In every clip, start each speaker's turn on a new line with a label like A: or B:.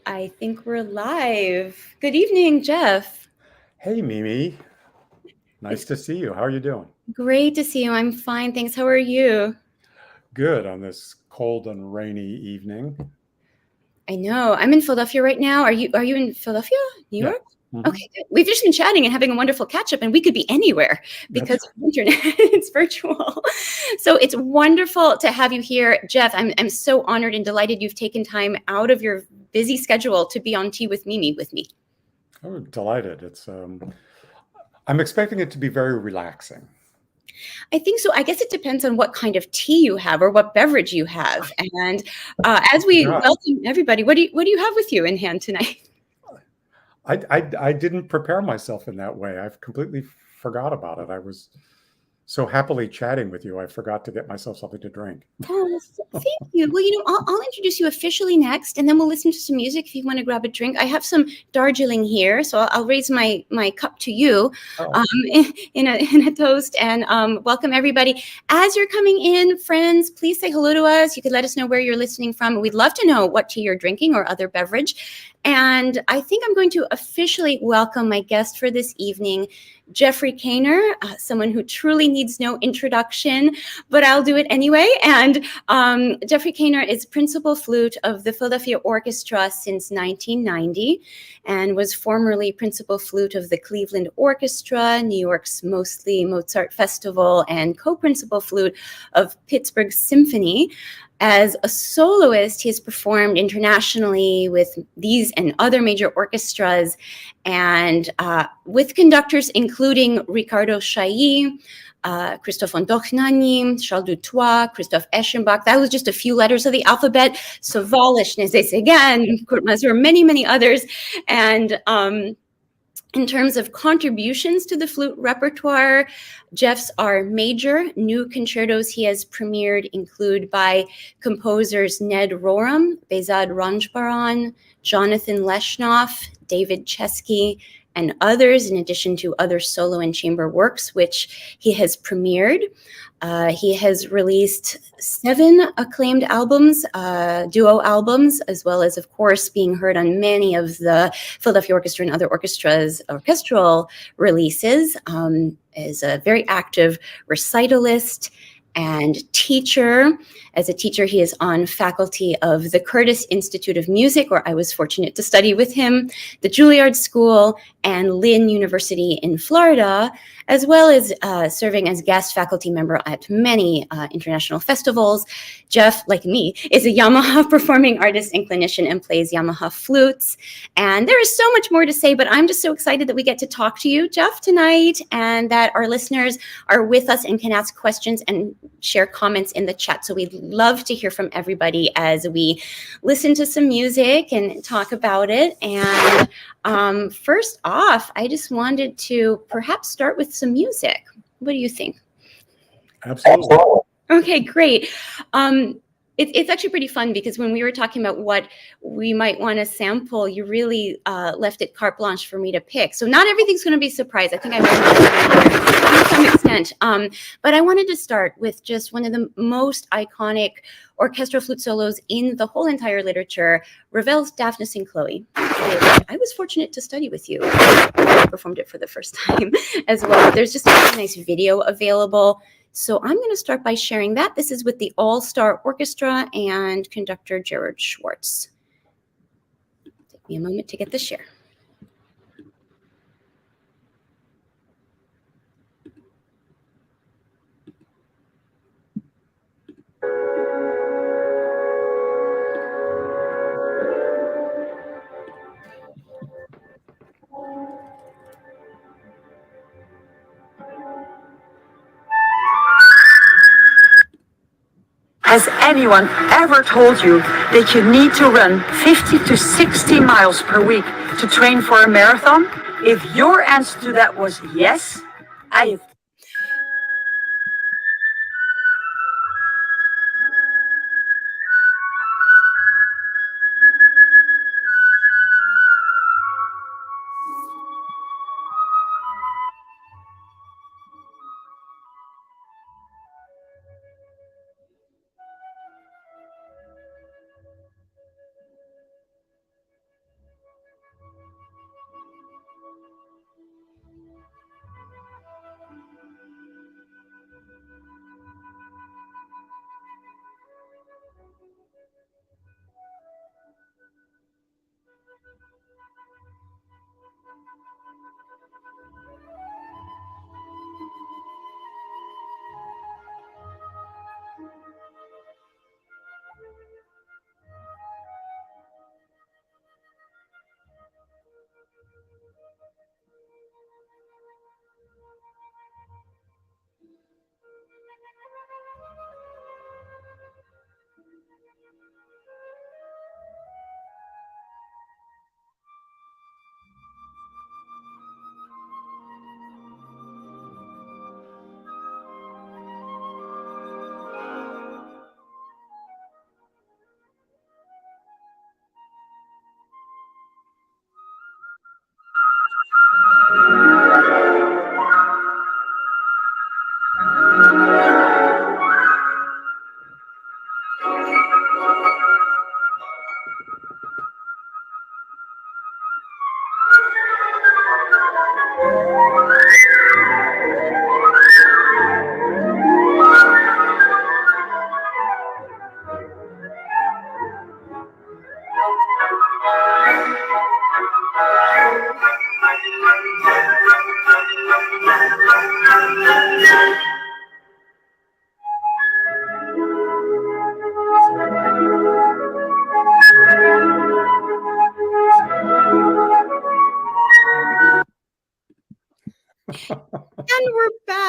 A: I think we're live. Good evening, Jeff.
B: Hey, Mimi. Nice
A: It's
B: to see you. How are you doing?
A: great to see you. I'm fine, thanks. How are you?
B: Good on this cold and rainy evening.
A: I know. I'm in Philadelphia right now. Are you in Philadelphia, New
B: Yeah.
A: York?
B: Hmm.
A: Okay, good. We've just been chatting and having a wonderful catch up, and we could be anywhere because
B: That's
A: of internet. It's virtual. So it's wonderful to have you here, Jeff. I'm so honored and delighted you've taken time out of your busy schedule to be on Tea with Mimi with me.
B: oh, delighted. I'm expecting it to be very relaxing.
A: I think so. I guess it depends on what kind of tea you have or what beverage you have. And as we
B: Yeah,
A: welcome everybody, what do you have with you in hand tonight?
B: I didn't prepare myself in that way. I've completely forgot about it. I was so happily chatting with you. I forgot to get myself something to drink.
A: Oh, thank you. Well, I'll introduce you officially next, and then we'll listen to some music if you want to grab a drink. I have some Darjeeling here, so I'll raise my cup to you
B: Oh,
A: um, in a toast, and welcome everybody. As you're coming in, friends, please say hello to us. You could let us know where you're listening from. We'd love to know what tea you're drinking or other beverage. And I think I'm going to officially welcome my guest for this evening, Jeffrey Kaner, someone who truly needs no introduction, but I'll do it anyway. And Jeffrey Kaner is principal flute of the Philadelphia Orchestra since 1990 and was formerly principal flute of the Cleveland Orchestra, New York's mostly Mozart Festival, and co-principal flute of Pittsburgh Symphony. As a soloist, he has performed internationally with these and other major orchestras and with conductors including Ricardo Chailly, Christophe Ondohnany, Charles Dutoit, Christophe Eschenbach. That was just a few letters of the alphabet. Sawallisch, Nézet-Séguin, Kurt Masur, many, many others. And in terms of contributions to the flute repertoire, Jeff's are major. New concertos he has premiered include by composers Ned Rorem, Behzad Ranjbaran, Jonathan Leshnoff, David Chesky, and others, in addition to other solo and chamber works, which he has premiered. He has released 7 acclaimed albums, duo albums, as well as, of course, being heard on many of the Philadelphia Orchestra and other orchestras' orchestral releases. Is a very active recitalist and teacher. As a teacher, he is on faculty of the Curtis Institute of Music, where I was fortunate to study with him, the Juilliard School, and Lynn University in Florida, as well as serving as guest faculty member at many international festivals. Jeff, like me, is a Yamaha performing artist and clinician and plays Yamaha flutes. And there is so much more to say, but I'm just so excited that we get to talk to you, Jeff, tonight, and that our listeners are with us and can ask questions and share comments in the chat. So we'd love to hear from everybody as we listen to some music and talk about it. And first off, I just wanted to perhaps start with some music. What do you think?
B: absolutely.
A: Okay, great. It's actually pretty fun because when we were talking about what we might want to sample, you really left it carte blanche for me to pick. So not everything's going to be a surprise. I think I might to some extent. But I wanted to start with just one of the most iconic orchestral flute solos in the whole entire literature, Ravel's Daphne and Chloe. I was fortunate to study with you. I performed it for the first time as well. There's just a really nice video available. So I'm going to start by sharing that. This is with the All-Star Orchestra and conductor Gerard Schwartz. Take me a moment to get the share.
C: Has anyone ever told you that you need to run 50 to 60 miles per week to train for a marathon? If your answer to that was yes, I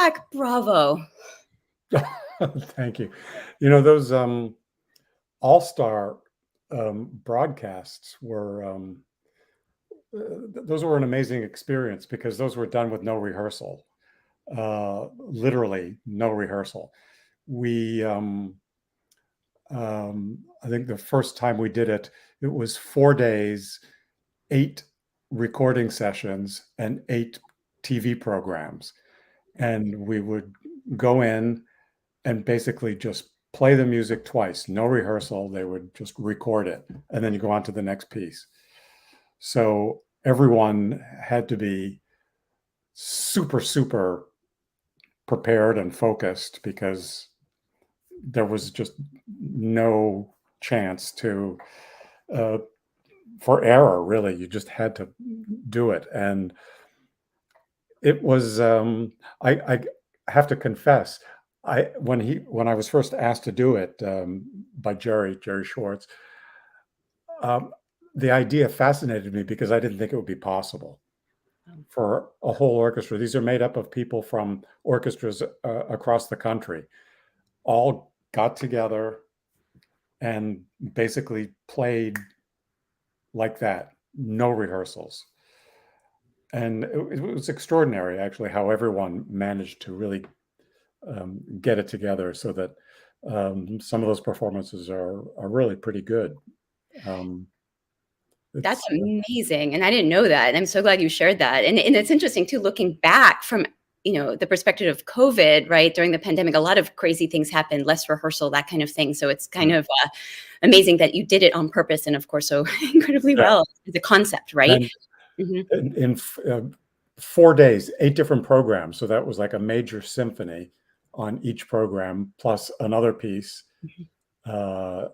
A: back. Bravo.
B: Thank you. You know, those all-star broadcasts were those were an amazing experience because those were done with no rehearsal, literally no rehearsal. We I think the first time we did it, it was 4 days, 8 recording sessions, and 8 TV programs. And we would go in and basically just play the music twice, no rehearsal. They would just record it, and then you go on to the next piece. So everyone had to be super, super prepared and focused because there was just no chance to for error, really. You just had to do it. And it was I have to confess, when I was first asked to do it by Jerry Schwartz, the idea fascinated me because I didn't think it would be possible for a whole orchestra. These are made up of people from orchestras across the country, all got together and basically played like that, no rehearsals. And it was extraordinary, actually, how everyone managed to really get it together so that some of those performances are really pretty good.
A: That's amazing. And I didn't know that. And I'm so glad you shared that. And it's interesting too, looking back from, the perspective of COVID, right? During the pandemic, a lot of crazy things happened, less rehearsal, that kind of thing. So it's kind of amazing that you did it on purpose. And of course, so incredibly well, the concept, right?
B: And in 4 days, 8 different programs. So that was like a major symphony on each program, plus another piece, a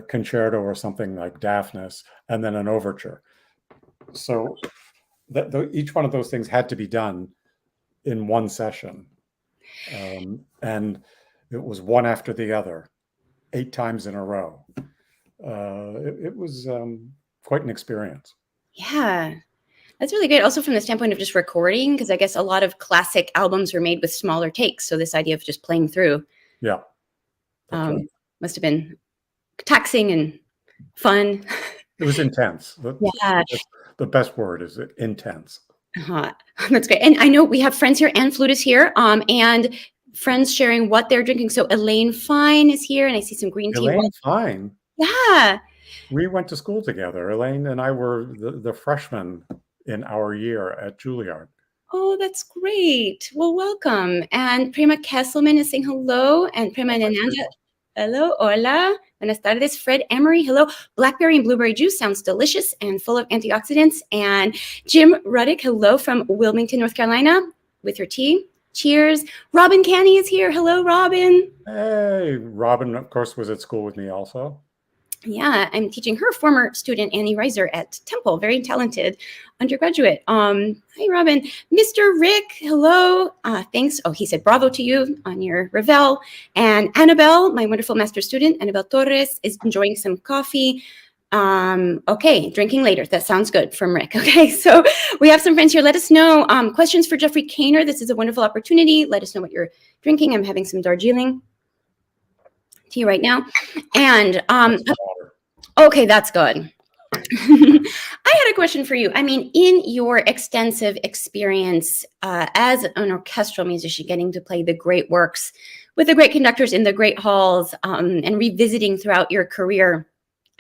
B: concerto or something like Daphne, and then an overture. So each one of those things had to be done in one session. And it was one after the other, 8 times in a row. It was quite an experience.
A: Yeah. That's really great. Also from the standpoint of just recording, because I guess a lot of classic albums were made with smaller takes. So this idea of just playing through.
B: Yeah. Right.
A: Must have been taxing and fun.
B: It was intense.
A: Yeah.
B: The best word is intense.
A: That's great. And I know we have friends here and flutists here, and friends sharing what they're drinking. So Elaine Fine is here, and I see some green tea.
B: Elaine Fine?
A: Yeah.
B: We went to school together. Elaine and I were the freshmen in our year at Juilliard.
A: Oh, that's great. Well, welcome. And Prima Kesselman is saying hello. And Prima Nananda, hello, hola. Buenas tardes. Fred Emery, hello. Blackberry and blueberry juice sounds delicious and full of antioxidants. And Jim Ruddick, hello from Wilmington, North Carolina, with your tea. Cheers. Robin Canny is here. Hello, Robin.
B: Hey, Robin, of course, was at school with me also.
A: Yeah, I'm teaching her former student, Annie Reiser, at Temple. Very talented undergraduate. Hi, Robin. Mr. Rick, hello. Thanks. Oh, he said bravo to you on your Ravel. And Annabelle, my wonderful master student, Annabelle Torres, is enjoying some coffee. Okay, drinking later. That sounds good from Rick. Okay, so we have some friends here. Let us know. Questions for Jeffrey Kainer. This is a wonderful opportunity. Let us know what you're drinking. I'm having some Darjeeling tea right now. And okay, that's good. I had a question for you. I mean, in your extensive experience as an orchestral musician, getting to play the great works with the great conductors in the great halls, and revisiting throughout your career,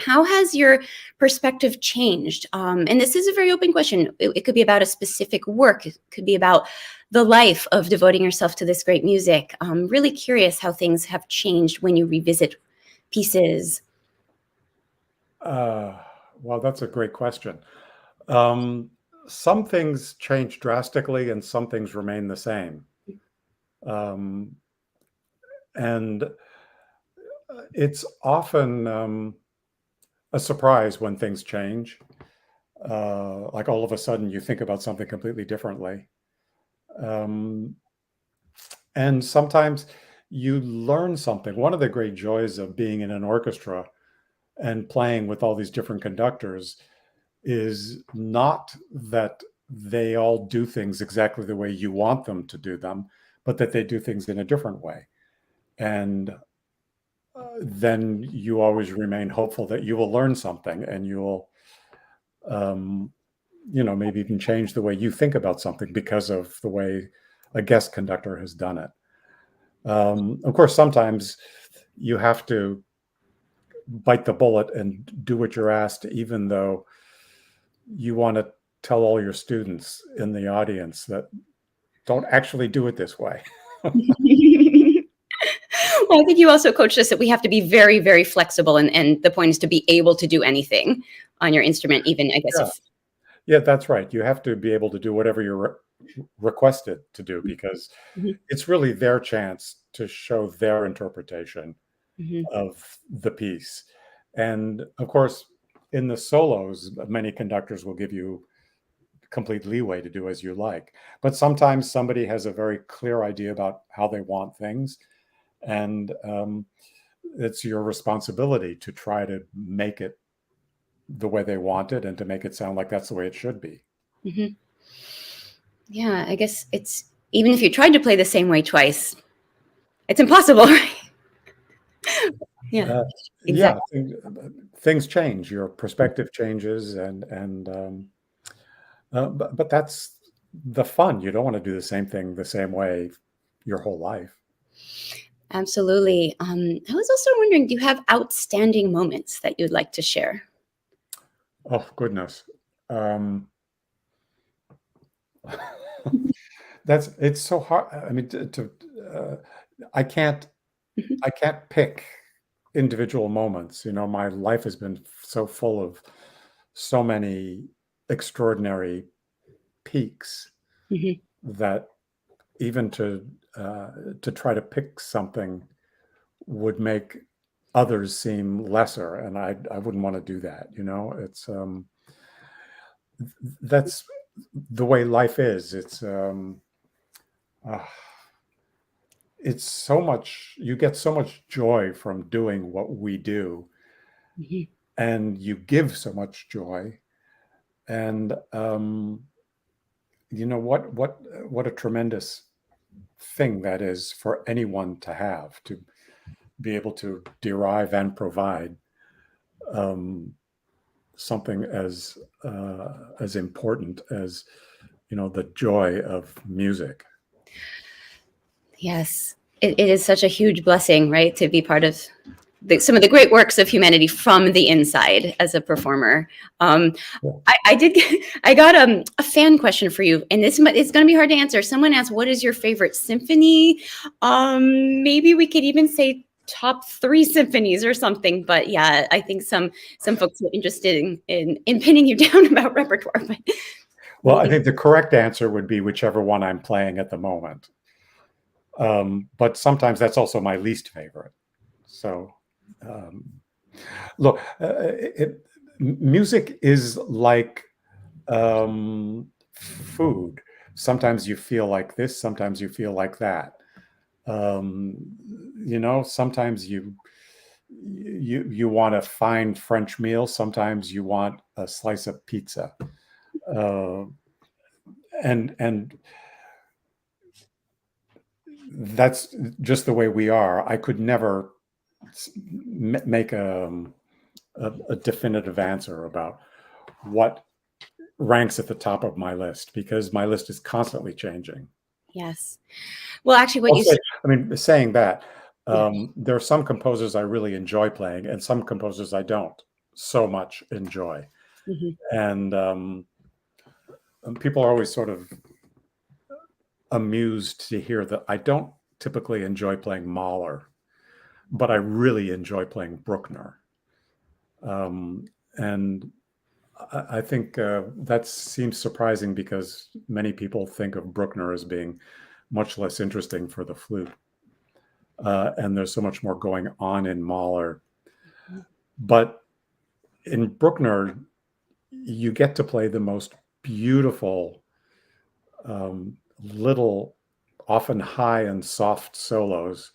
A: how has your perspective changed? And this is a very open question. It could be about a specific work. It could be about the life of devoting yourself to this great music. I'm really curious how things have changed when you revisit pieces.
B: Well, that's a great question. Some things change drastically and some things remain the same. And it's often a surprise when things change. Like all of a sudden you think about something completely differently. And sometimes you learn something. One of the great joys of being in an orchestra and playing with all these different conductors is not that they all do things exactly the way you want them to do them, but that they do things in a different way. And then you always remain hopeful that you will learn something, and you'll, maybe even change the way you think about something because of the way a guest conductor has done it. Of course, sometimes you have to bite the bullet and do what you're asked, even though you want to tell all your students in the audience that don't actually do it this way.
A: Well, I think you also coached us that we have to be very, very flexible, and the point is to be able to do anything on your instrument, even, I guess.
B: Yeah, that's right. You have to be able to do whatever you're requested to do, because it's really their chance to show their interpretation of the piece. And of course, in the solos, many conductors will give you complete leeway to do as you like. But sometimes somebody has a very clear idea about how they want things. And it's your responsibility to try to make it the way they want it, and to make it sound like that's the way it should be.
A: Yeah, I guess it's, even if you tried to play the same way twice, it's impossible, right? Yeah, exactly.
B: Yeah, things change, your perspective changes, but that's the fun. You don't want to do the same thing the same way your whole life.
A: Absolutely. I was also wondering, do you have outstanding moments that you'd like to share?
B: Oh, goodness. It's so hard. I mean, I can't pick individual moments. My life has been so full of so many extraordinary peaks that even to try to pick something would make others seem lesser, and I wouldn't want to do that. It's that's the way life is. It's so much, you get so much joy from doing what we do, and you give so much joy. And what a tremendous thing that is for anyone to have, to be able to derive and provide something as important as the joy of music.
A: Yes, it is such a huge blessing, right, to be part of some of the great works of humanity from the inside as a performer. I got a fan question for you, and it's going to be hard to answer. Someone asked, what is your favorite symphony? Maybe we could even say top 3 symphonies or something. But yeah, I think some folks are interested in pinning you down about repertoire. But
B: well, I think the correct answer would be whichever one I'm playing at the moment. But sometimes that's also my least favorite. So look, music is like food. Sometimes you feel like this, sometimes you feel like that. Sometimes you want a fine French meal, sometimes you want a slice of pizza. And that's just the way we are. I could never make a definitive answer about what ranks at the top of my list, because my list is constantly changing.
A: Yes. Well, actually, what you said,
B: I mean, saying that, there are some composers I really enjoy playing, and some composers I don't so much enjoy. And people are always sort of amused to hear that I don't typically enjoy playing Mahler, but I really enjoy playing Bruckner. And I think that seems surprising, because many people think of Bruckner as being much less interesting for the flute. And there's so much more going on in Mahler. But in Bruckner, you get to play the most beautiful, little, often high and soft solos.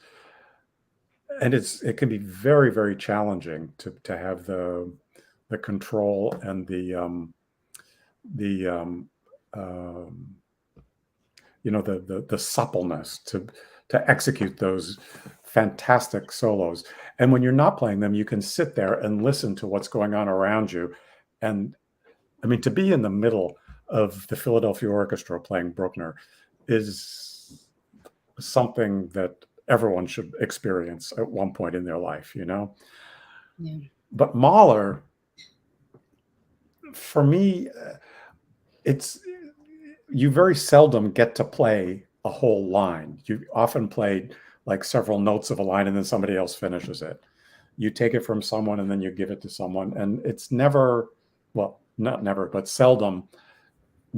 B: And it can be very, very challenging to have the control and the suppleness to execute those fantastic solos. And when you're not playing them, you can sit there and listen to what's going on around you. And I mean, to be in the middle of the Philadelphia Orchestra playing Bruckner is something that everyone should experience at one point in their life, Yeah. But Mahler, for me, you very seldom get to play a whole line. You often play like several notes of a line and then somebody else finishes it. You take it from someone and then you give it to someone. And it's never, well, not never, but seldom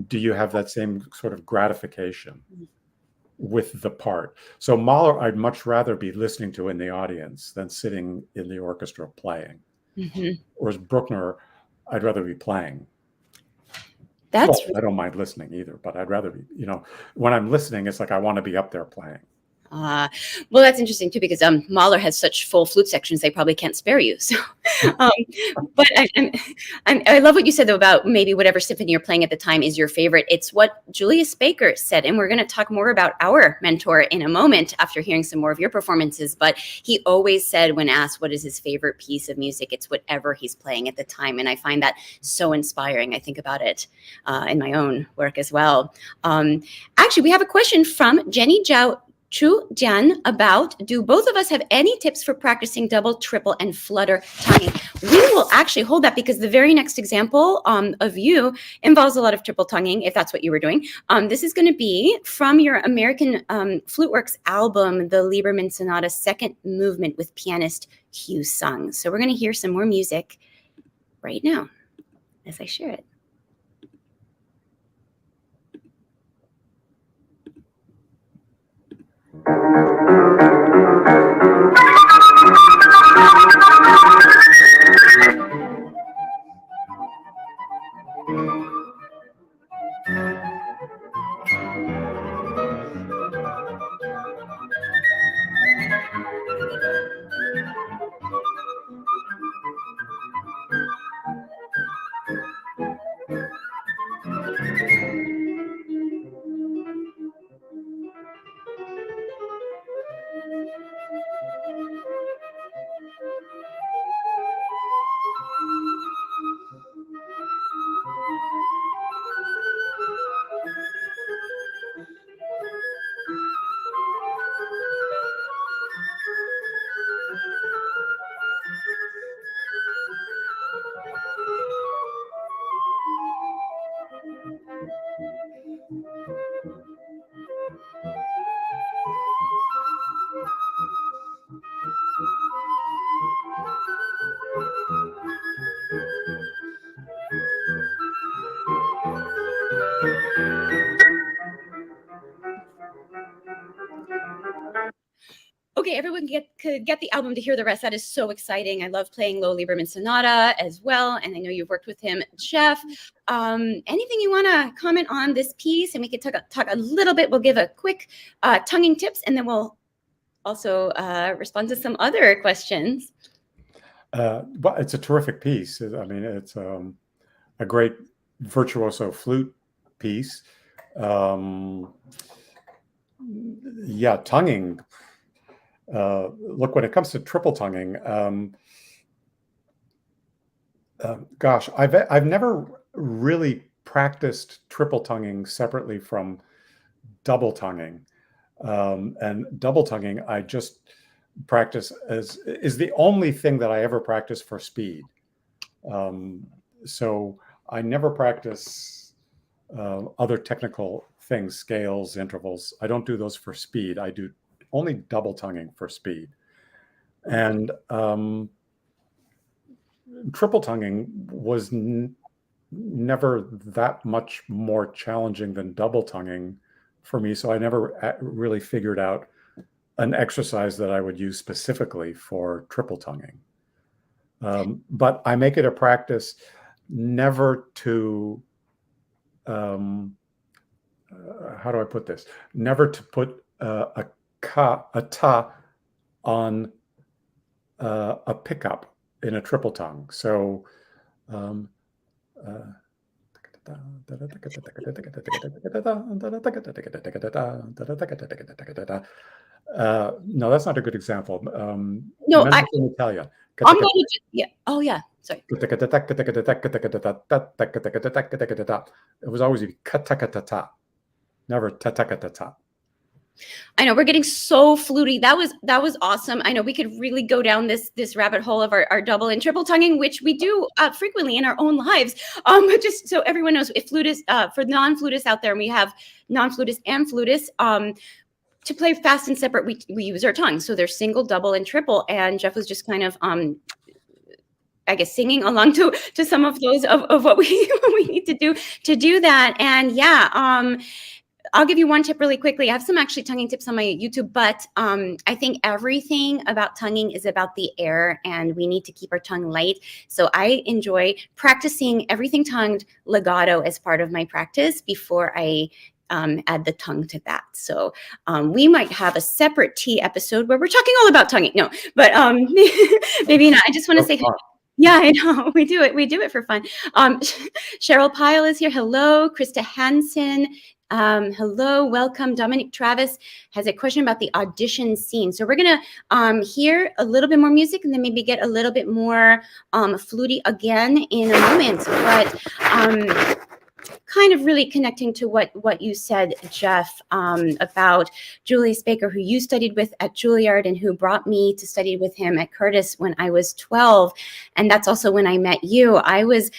B: do you have that same sort of gratification with the part. So Mahler, I'd much rather be listening to in the audience than sitting in the orchestra playing. Whereas Bruckner, I'd rather be playing. I don't mind listening either, but I'd rather be, when I'm listening, it's like I want to be up there playing.
A: Well, that's interesting too, because Mahler has such full flute sections, they probably can't spare you. So, but I love what you said though about maybe whatever symphony you're playing at the time is your favorite. It's what Julius Baker said, and we're going to talk more about our mentor in a moment after hearing some more of your performances. But he always said, when asked what is his favorite piece of music, it's whatever he's playing at the time, and I find that so inspiring. I think about it in my own work as well. Actually, we have a question from Jenny Zhao Chu Jian about, do both of us have any tips for practicing double, triple, and flutter tonguing? We will actually hold that because the very next example of you involves a lot of triple tonguing, if that's what you were doing. This is going to be from your American Fluteworks album, the Lieberman Sonata Second Movement with pianist Hugh Sung. So we're going to hear some more music right now as I share it. Okay, everyone could get the album to hear the rest. That is so exciting. I love playing Lo Lieberman Sonata as well, and I know you've worked with him, Jeff. Anything you want to comment on this piece? And we could talk a little bit. We'll give a quick tonguing tips, and then we'll also respond to some other questions.
B: But it's a terrific piece. I mean, it's a great virtuoso flute piece. Yeah, tonguing. Look, when it comes to triple tonguing, gosh, I've never really practiced triple tonguing separately from double tonguing, and double tonguing I just practice is the only thing that I ever practice for speed. So I never practice other technical things, scales, intervals. I don't do those for speed. I do only double tonguing for speed. And triple tonguing was never that much more challenging than double tonguing for me. So I never really figured out an exercise that I would use specifically for triple tonguing. But I make it a practice never to, how do I put this? Never to put a ta on a pickup in a triple tongue. So No, that's not a good example.
A: No,
B: Remember in Italian.
A: I'm going to, yeah. Oh, yeah. Sorry.
B: It was always ka-ta-ka-ta-ta, never ta-ta-ka-ta-ta.
A: I know we're getting so fluty. That was awesome. I know we could really go down this rabbit hole of our double and triple tonguing, which we do frequently in our own lives. But just so everyone knows, if flutists for non-flutists out there, and we have non-flutists and flutists, to play fast and separate, we use our tongue. So there's single, double, and triple. And Jeff was just kind of I guess singing along to some of those of what we need to do that. And yeah, I'll give you one tip really quickly. I have some actually tonguing tips on my YouTube, but I think everything about tonguing is about the air, and we need to keep our tongue light. So I enjoy practicing everything tongued legato as part of my practice before I add the tongue to that. So we might have a separate tea episode where we're talking all about tonguing. No, but maybe not. I just want to say, yeah, I know. We do it for fun. Cheryl Pyle is here. Hello. Krista Hansen. Hello, welcome. Dominic Travis has a question about the audition scene. So we're gonna hear a little bit more music and then maybe get a little bit more fluty again in a moment. But kind of really connecting to what you said, Jeff, about Julius Baker, who you studied with at Juilliard and who brought me to study with him at Curtis when I was 12. And that's also when I met you. I was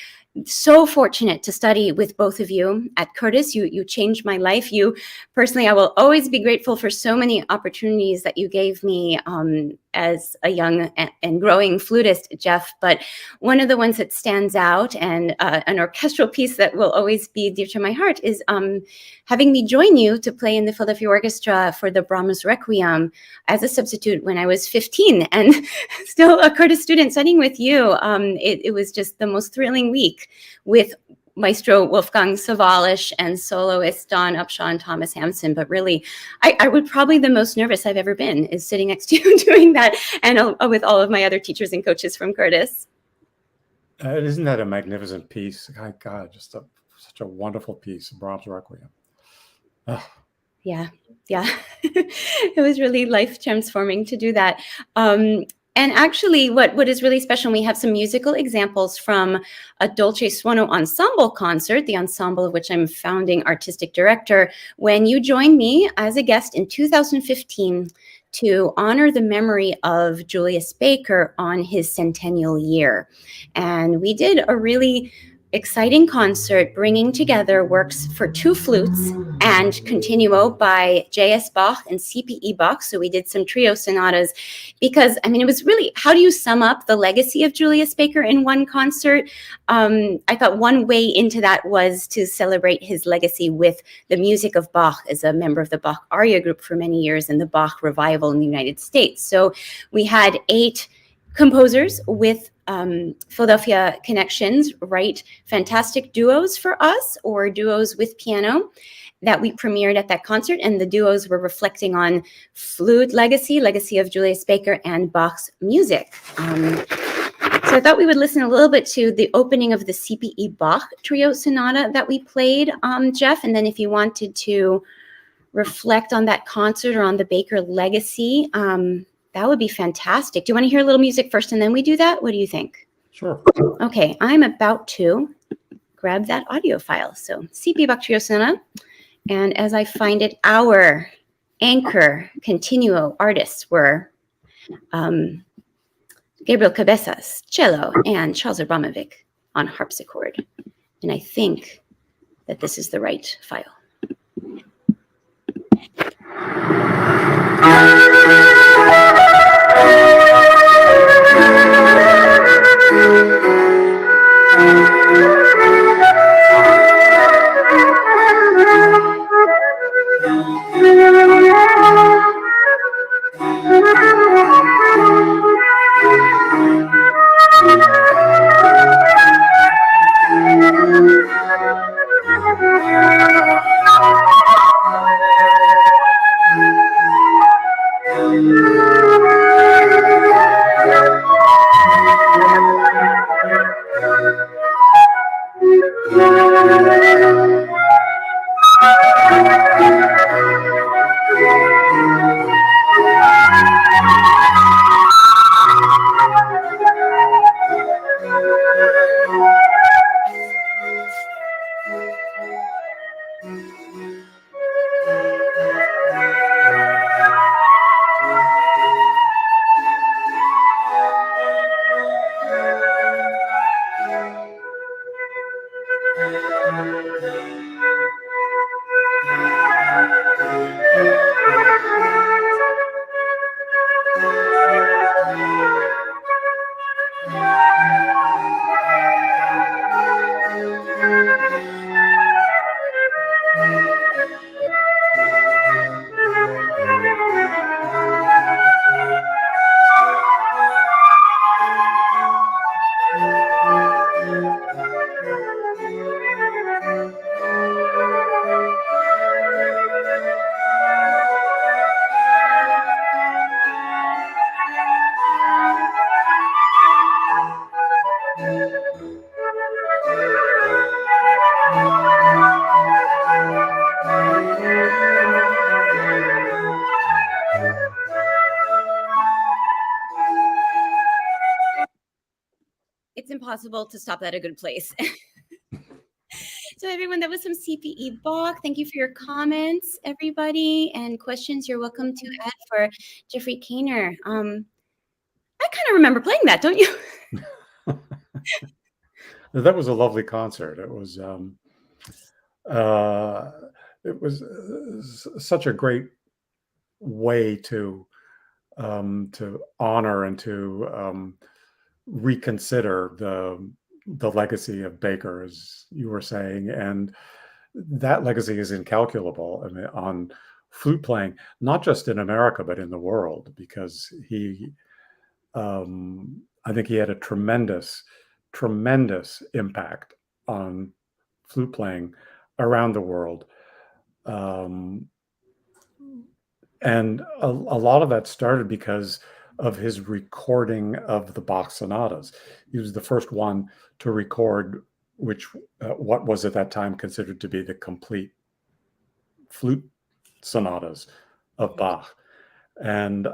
A: so fortunate to study with both of you at Curtis. You changed my life. You personally, I will always be grateful for so many opportunities that you gave me as a young and growing flutist, Jeff. But one of the ones that stands out, and an orchestral piece that will always be dear to my heart, is having me join you to play in the Philadelphia Orchestra for the Brahms Requiem as a substitute when I was 15, and still a Curtis student studying with you. It was just the most thrilling week with Maestro Wolfgang Sawallisch and soloist Don Upshaw and Thomas Hampson. But really, I would probably the most nervous I've ever been is sitting next to you doing that, and with all of my other teachers and coaches from Curtis.
B: Isn't that a magnificent piece? God, just such a wonderful piece, Brahms Requiem. Oh.
A: Yeah. It was really life transforming to do that. And actually, what is really special, and we have some musical examples from a Dolce Suono ensemble concert, the ensemble of which I'm founding artistic director, when you joined me as a guest in 2015 to honor the memory of Julius Baker on his centennial year. And we did a really exciting concert bringing together works for two flutes and continuo by J.S. Bach and C.P.E. Bach. So we did some trio sonatas because, I mean, it was really, how do you sum up the legacy of Julius Baker in one concert? I thought one way into that was to celebrate his legacy with the music of Bach as a member of the Bach aria group for many years and the Bach revival in the United States. So we had 8 composers with Philadelphia connections write fantastic duos for us, or duos with piano, that we premiered at that concert. And the duos were reflecting on flute legacy of Julius Baker and Bach's music. So I thought we would listen a little bit to the opening of the C.P.E. Bach trio sonata that we played, Jeff. And then if you wanted to reflect on that concert or on the Baker legacy, that would be fantastic. Do you want to hear a little music first and then we do that? What do you think?
B: Sure.
A: Okay, I'm about to grab that audio file. So C.P. Bach Trio Sonata. And as I find it, our anchor continuo artists were Gabriel Cabezas, cello, and Charles Abramovic on harpsichord. And I think that this is the right file. It's impossible to stop at a good place. So everyone, that was some CPE Bach. Thank you for your comments, everybody, and questions you're welcome to add for Jeffrey Kainer. I kind of remember playing that, don't you?
B: That was a lovely concert. It was such a great way to honor and to reconsider the legacy of Baker, as you were saying, and that legacy is incalculable. I mean, on flute playing, not just in America but in the world, because I think he had a tremendous impact on flute playing around the world. And a lot of that started because of his recording of the Bach sonatas. He was the first one to record what was at that time considered to be the complete flute sonatas of Bach. And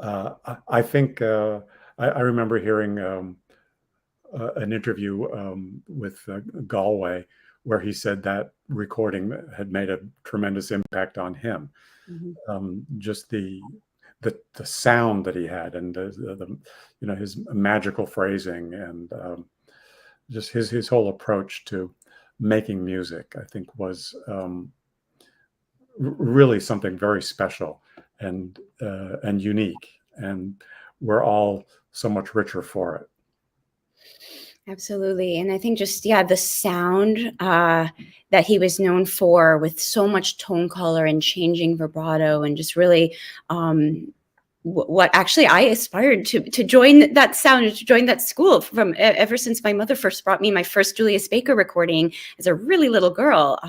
B: I think I remember hearing an interview with Galway, where he said that recording had made a tremendous impact on him. Mm-hmm. Just the sound that he had, and the his magical phrasing, and just his whole approach to making music, I think, was really something very special and unique, and we're all so much richer for it.
A: Absolutely. And I think just, the sound that he was known for, with so much tone color and changing vibrato, and just really what actually I aspired to join that sound, to join that school from ever since my mother first brought me my first Julius Baker recording as a really little girl.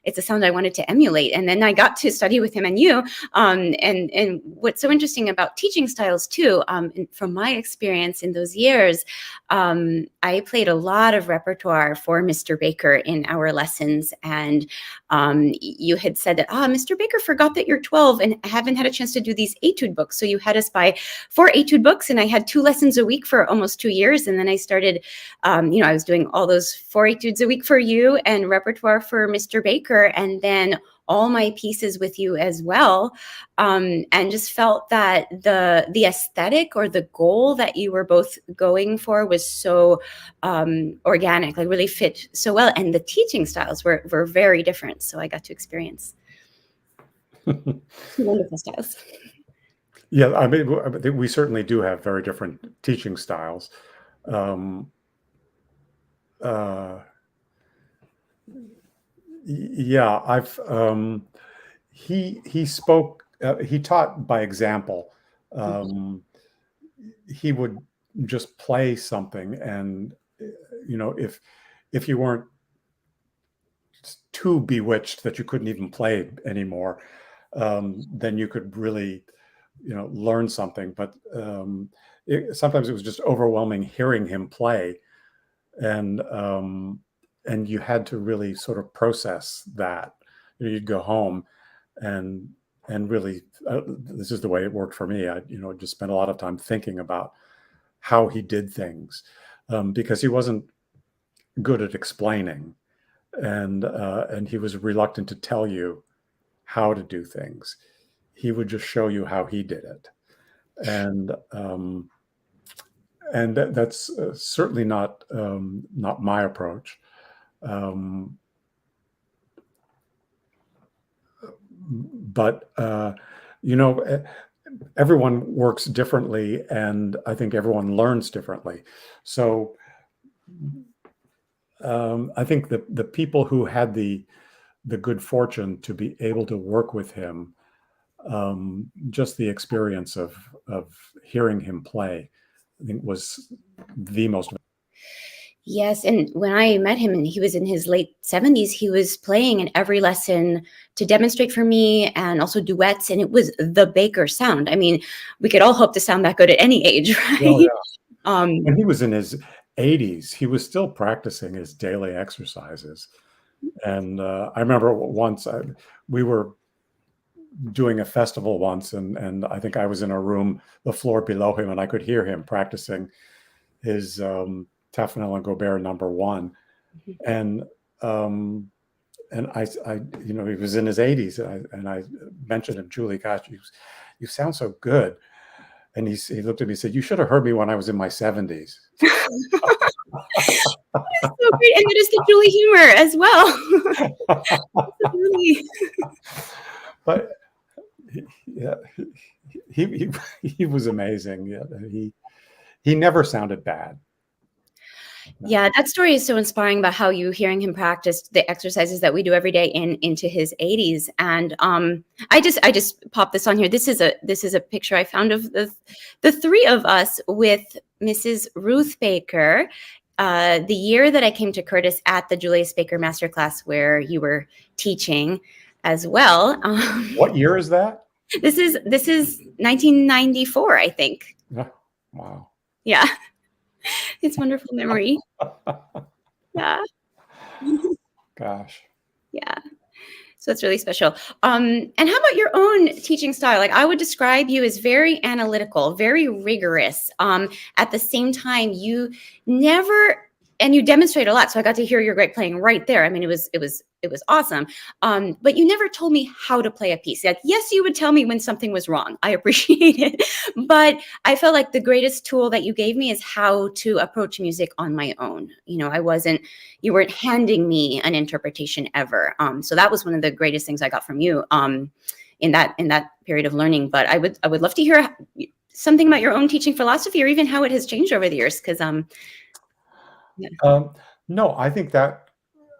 A: It's a sound I wanted to emulate, and then I got to study with him and you. And what's so interesting about teaching styles too, from my experience in those years, I played a lot of repertoire for Mr. Baker in our lessons, and you had said that Mr. Baker forgot that you're 12 and haven't had a chance to do these etude books. So you had us buy 4 etude books, and I had 2 lessons a week for almost 2 years. And then I started, I was doing all those 4 etudes a week for you and repertoire for Mr. Baker, and then all my pieces with you as well. And just felt that the aesthetic, or the goal that you were both going for, was so organic, like really fit so well. And the teaching styles were very different. So I got to experience wonderful styles.
B: Yeah, I mean, we certainly do have very different teaching styles. Yeah, he spoke, he taught by example. He would just play something, and if you weren't too bewitched that you couldn't even play anymore, then you could really learn something. But sometimes it was just overwhelming hearing him play, and you had to really sort of process that. You'd go home and really, this is the way it worked for me. I just spent a lot of time thinking about how he did things, because he wasn't good at explaining, and he was reluctant to tell you how to do things. He would just show you how he did it, and that's certainly not my approach. But everyone works differently, and I think everyone learns differently. So I think the people who had the good fortune to be able to work with him, just the experience of hearing him play, I think was the most.
A: Yes, and when I met him and he was in his late 70s, he was playing in every lesson to demonstrate for me, and also duets, and it was the Baker sound. I mean, we could all hope to sound that good at any age, right?
B: Oh, yeah. When he was in his 80s, he was still practicing his daily exercises. And I remember once we were doing a festival once, and I think I was in a room, the floor below him, and I could hear him practicing his Taffanel and Gobert #1, and I he was in his 80s, and I mentioned him, Julie, gosh, you sound so good, and he looked at me and said, "You should have heard me when I was in my 70s."
A: So great, and it is the Julie humor as well. Really.
B: But yeah, he was amazing. Yeah, he never sounded bad.
A: Yeah, that story is so inspiring about how you hearing him practice the exercises that we do every day into his 80s. And I just popped this on here. This is a picture I found of the three of us with Mrs. Ruth Baker. The year that I came to Curtis at the Julius Baker Masterclass, where you were teaching as well.
B: What year is that?
A: This is 1994, I think.
B: Wow.
A: Yeah. It's wonderful memory. Yeah.
B: Gosh.
A: Yeah. So it's really special. And how about your own teaching style? Like, I would describe you as very analytical, very rigorous. At the same time, you never, and you demonstrate a lot. So I got to hear your great playing right there. I mean, it was awesome. But you never told me how to play a piece. Like, yes, you would tell me when something was wrong. I appreciate it. But I felt like the greatest tool that you gave me is how to approach music on my own. You weren't handing me an interpretation ever. So that was one of the greatest things I got from you in that period of learning. But I would love to hear something about your own teaching philosophy, or even how it has changed over the years. Because
B: no, I think that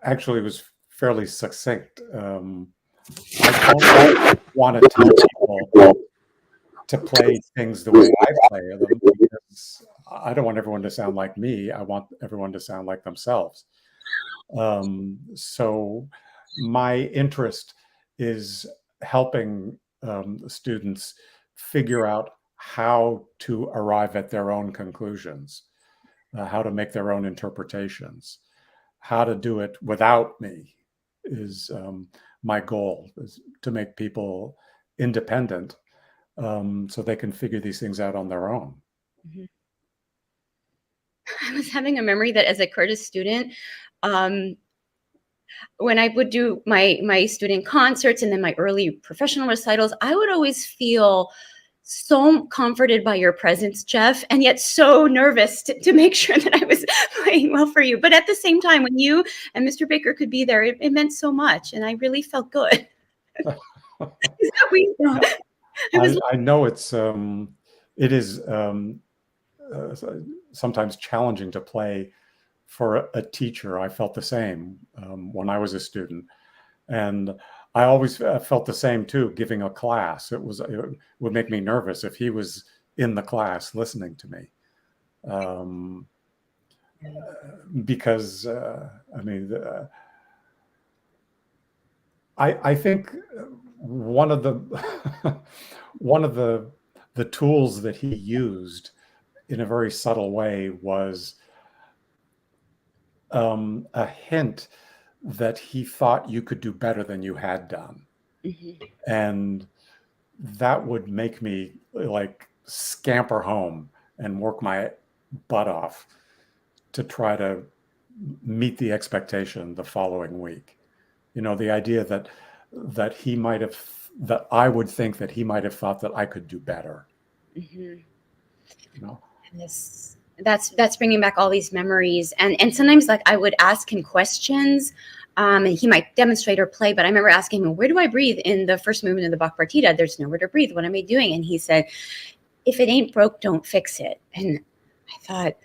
B: actually was fairly succinct. I don't want to tell people to play things the way I play them, because I don't want everyone to sound like me. I want everyone to sound like themselves. So my interest is helping students figure out how to arrive at their own conclusions, how to make their own interpretations, how to do it without me is my goal, is to make people independent, so they can figure these things out on their own.
A: Mm-hmm. I was having a memory that as a Curtis student, when I would do my student concerts and then my early professional recitals, I would always feel so comforted by your presence, Jeff, and yet so nervous to make sure that I was playing well for you. But at the same time, when you and Mr. Baker could be there, it meant so much, and I really felt good. Is that weird?
B: I know it is sometimes challenging to play for a teacher. I felt the same when I was a student, and I always felt the same too, giving a class. It would make me nervous if he was in the class listening to me, because I think one of the tools that he used in a very subtle way was a hint that he thought you could do better than you had done.
A: Mm-hmm.
B: And that would make me like scamper home and work my butt off to try to meet the expectation the following week. You know, the idea that he might have, that I would think that he might have thought that I could do better.
A: Mm-hmm.
B: You know,
A: And that's bringing back all these memories, and sometimes like I would ask him questions, and he might demonstrate or play, but I remember asking him, where do I breathe in the first movement of the Bach partita? There's nowhere to breathe. What am I doing? And he said, if it ain't broke, don't fix it. And I thought,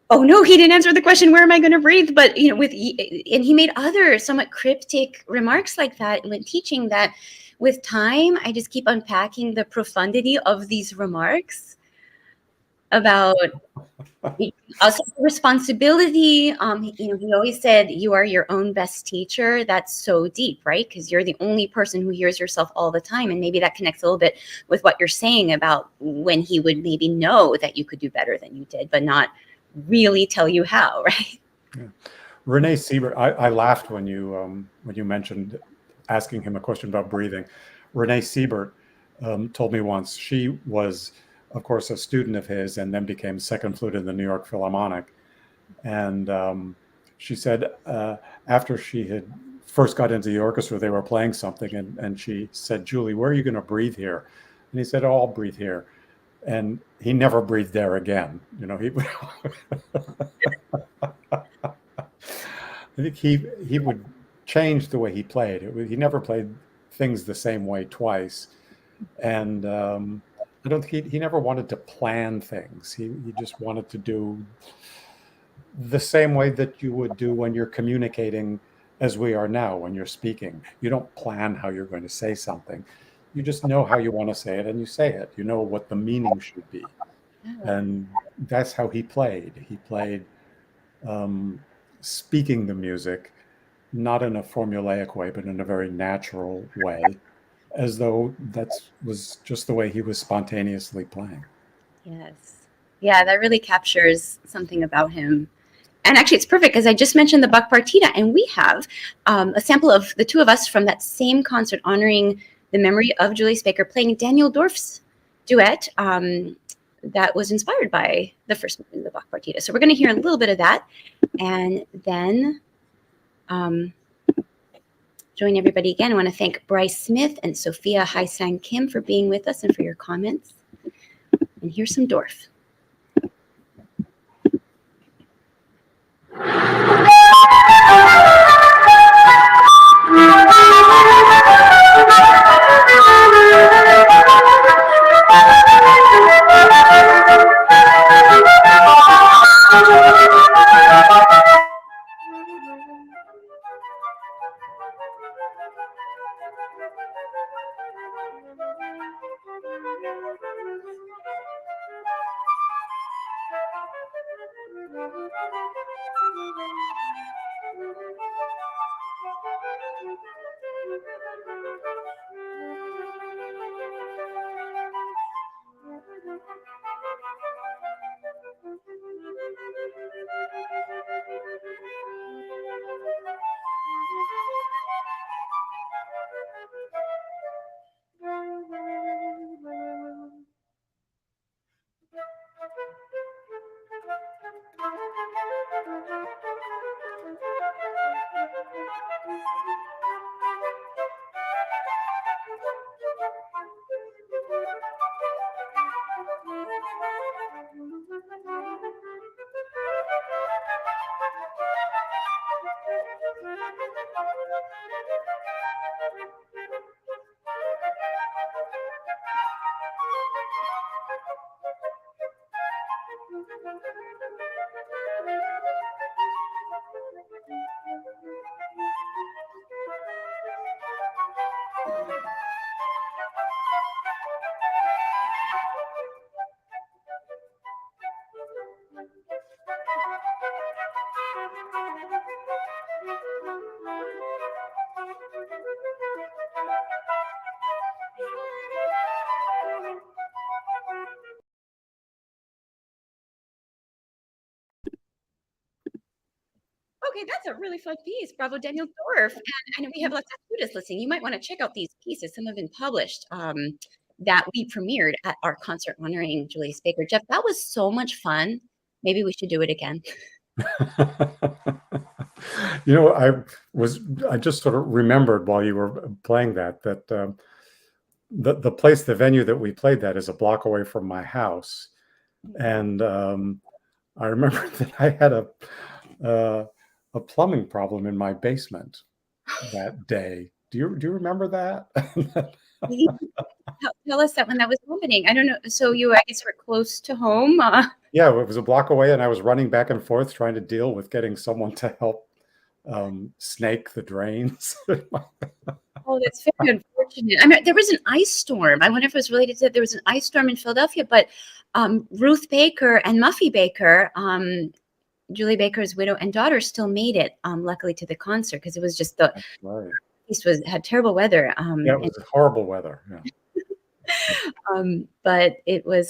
A: oh no, he didn't answer the question, where am I going to breathe? But you know, and he made other somewhat cryptic remarks like that when teaching, that with time I just keep unpacking the profundity of these remarks about also responsibility. You know, he always said, you are your own best teacher. That's so deep, right? Because you're the only person who hears yourself all the time. And maybe that connects a little bit with what you're saying about when he would maybe know that you could do better than you did, but not really tell you how, right?
B: yeah. Renee Siebert, I laughed when you mentioned asking him a question about breathing. Renee Siebert told me once, she was, of course, a student of his and then became second flute in the New York Philharmonic. And she said after she had first got into the orchestra, they were playing something, and she said, Julie, where are you going to breathe here? And he said, oh, I'll breathe here. And he never breathed there again. You know, I think he would change the way he played. He never played things the same way twice, and I don't think he never wanted to plan things. He just wanted to do the same way that you would do when you're communicating, as we are now when you're speaking. You don't plan how you're going to say something. You just know how you want to say it, and you say it. You know what the meaning should be, and that's how he played. He played. Speaking the music, not in a formulaic way, but in a very natural way, as though that was just the way he was spontaneously playing.
A: Yes. Yeah, that really captures something about him. And actually, it's perfect because I just mentioned the Bach partita, and we have a sample of the two of us from that same concert honoring the memory of Julius Baker playing Daniel Dorf's duet that was inspired by the first movement of the Bach partita. So we're going to hear a little bit of that, and then join everybody again. I want to thank Bryce Smith and Sophia Hai-Sang Kim for being with us and for your comments. And here's some Dorf. okay, that's a really fun piece. Bravo, Daniel Dorff. And we have lots of flutists listening. You might want to check out these pieces. Some have been published that we premiered at our concert honoring Julius Baker. Jeff, that was so much fun. Maybe we should do it again.
B: You know, I just sort of remembered while you were playing that the venue that we played that is a block away from my house, and I remember that I had a plumbing problem in my basement that day. Do you remember that?
A: Tell us that when that was happening. I don't know. So you, I guess, were close to home.
B: Yeah, it was a block away, and I was running back and forth trying to deal with getting someone to help snake the drains.
A: Oh, that's very unfortunate. I mean, there was an ice storm. I wonder if it was related to that. There was an ice storm in Philadelphia, but Ruth Baker and Muffy Baker, Julie Baker's widow and daughter, still made it, luckily, to the concert, because it was just the
B: Right.
A: East had terrible weather.
B: Yeah, it was horrible weather. Yeah.
A: But it was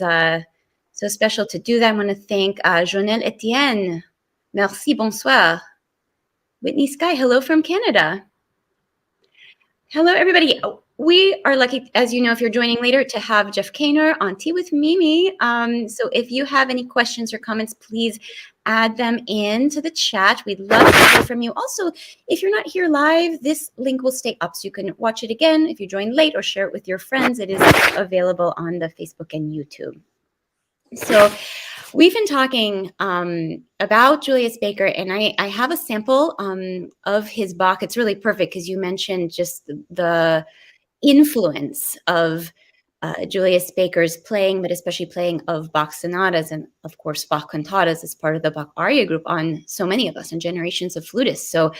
A: so special to do that. I want to thank Jonelle Etienne. Merci, bonsoir. Whitney Sky, hello from Canada. Hello, everybody. We are lucky, as you know, if you're joining later, to have Jeff Kaner on Tea with Mimi. So if you have any questions or comments, please add them into the chat. We'd love to hear from you. Also, if you're not here live, this link will stay up so you can watch it again. If you join late or share it with your friends, it is available on the Facebook and YouTube. So we've been talking about Julius Baker, and I have a sample of his Bach. It's really perfect because you mentioned just the influence of Julius Baker's playing, but especially playing of Bach sonatas and, of course, Bach cantatas as part of the Bach aria group on so many of us and generations of flutists. So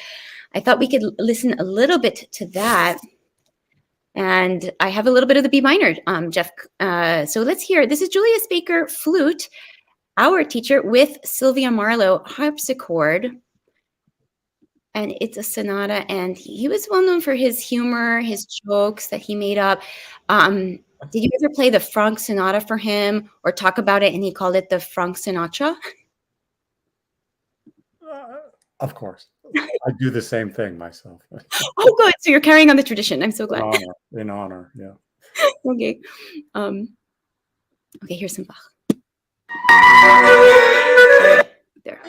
A: I thought we could listen a little bit to that. And I have a little bit of the B minor, Jeff. So let's hear. This is Julius Baker flute, our teacher, with Sylvia Marlowe harpsichord. And it's a sonata, and he was well known for his humor, his jokes that he made up. Did you ever play the Franck Sonata for him or talk about it and he called it the Franck Sinatra?
B: Of course. I do the same thing myself.
A: Oh, good. So you're carrying on the tradition. I'm so glad.
B: In honor, yeah.
A: Okay. Okay, here's some Bach. There.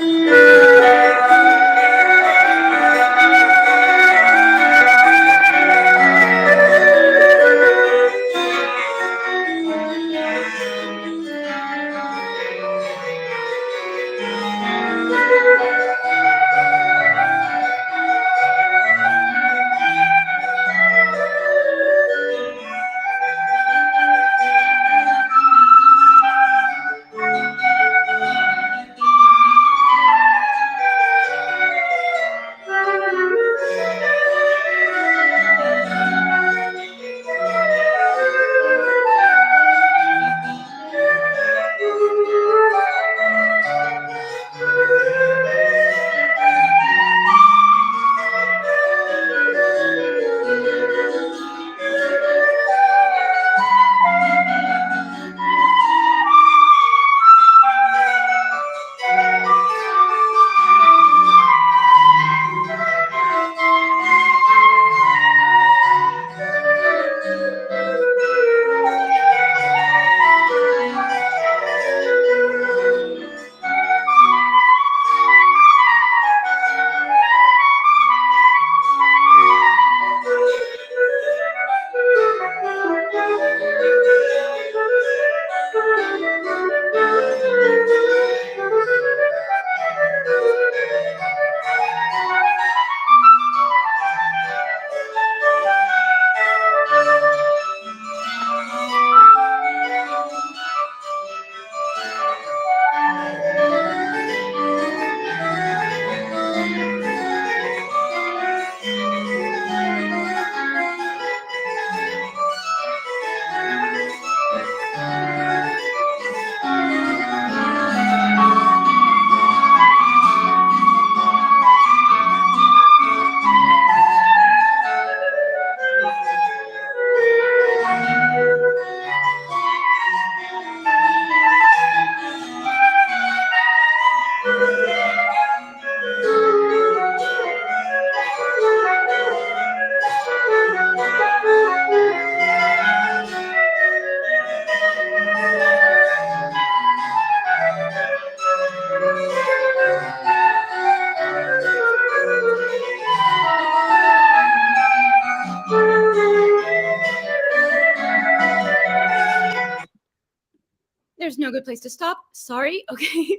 A: good place to stop. Sorry. Okay.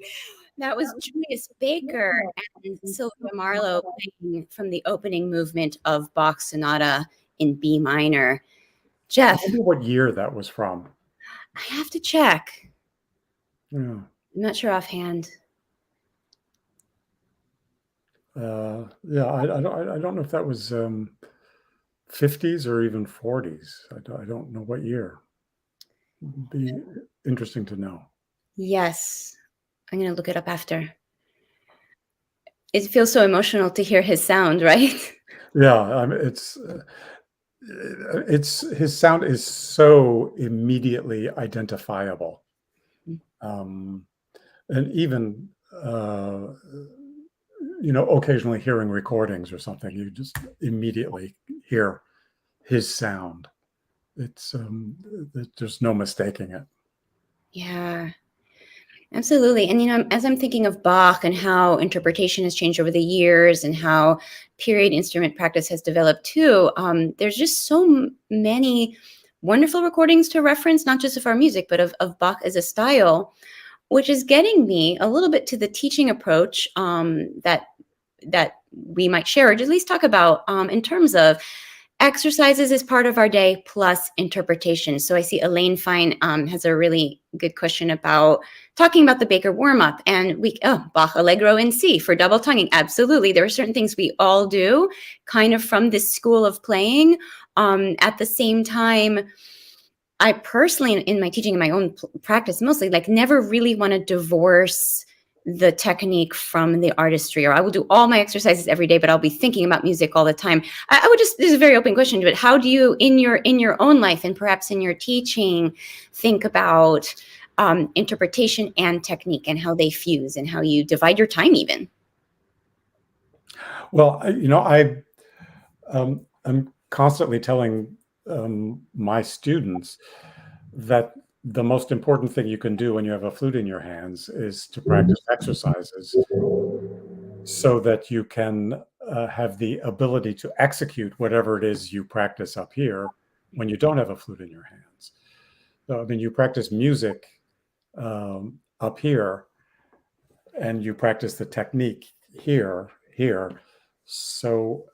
A: That was Julius Baker and Sylvia Marlowe playing from the opening movement of Bach's Sonata in B minor.
B: I
A: Jeff,
B: wonder what year that was from.
A: I have to check.
B: Yeah.
A: I'm not sure offhand.
B: Yeah, I don't know if that was 50s or even 40s. I don't know what year. It'd be interesting to know.
A: Yes. I'm going to look it up after. It feels so emotional to hear his sound, right?
B: Yeah, I mean, it's his sound is so immediately identifiable. And even occasionally hearing recordings or something, you just immediately hear his sound. It's there's no mistaking it.
A: Yeah. Absolutely. And, as I'm thinking of Bach and how interpretation has changed over the years and how period instrument practice has developed too, there's just so many wonderful recordings to reference, not just of our music, but of Bach as a style, which is getting me a little bit to the teaching approach that we might share, or at least talk about in terms of exercises as part of our day plus interpretation. So I see Elaine Fine has a really good question about talking about the Baker warm-up, and Bach Allegro in C for double tonguing. Absolutely. There are certain things we all do kind of from this school of playing. At the same time, I personally, in my teaching, in my own practice, mostly never really want to divorce the technique from the artistry, or I will do all my exercises every day, but I'll be thinking about music all the time. I would just, this is a very open question, but how do you, in your own life and perhaps in your teaching, think about interpretation and technique and how they fuse and how you divide your time even?
B: Well, I'm constantly telling my students that the most important thing you can do when you have a flute in your hands is to practice exercises so that you can have the ability to execute whatever it is you practice up here when you don't have a flute in your hands. So, I mean, you practice music up here and you practice the technique here. So